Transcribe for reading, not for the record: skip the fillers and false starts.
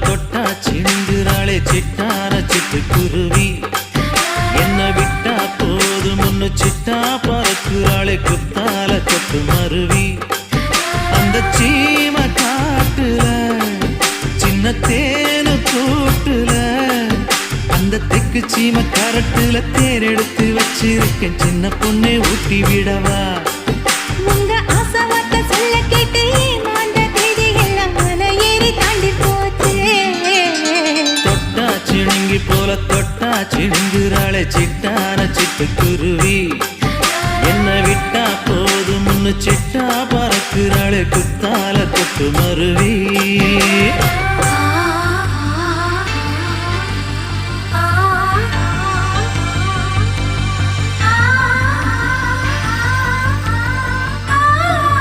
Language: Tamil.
தொட்டா சிந்துறாளே சிட்டார சிட்டுக்குருவி. என்ன விட்டா போதும் ஒன்னு சிட்டா பறக்குறாளே குத்தால கொட்டு மருவி. அந்த சீம காட்டுல சின்ன தேனு கூட்டுல அந்த தெக்கு சீம கரட்டுல தேர் எடுத்து வச்சிருக்கேன் சின்ன பொண்ணே ஊட்டி விடவா. உங்க ஆசவார்த்தை சொல்ல கேட்டு ஏமாந்த தேதி எல்லாம் மலை ஏறி தாண்டி போச்சு. தொட்டா சிணுங்கி போல தொட்டா சிணுங்குறாளே சிட்டான சிட்டுக்குருவி. என்ன விட்டா போதும் முன்னு சிட்டா பறக்குறாளே குத்தால கொட்டு மருவி.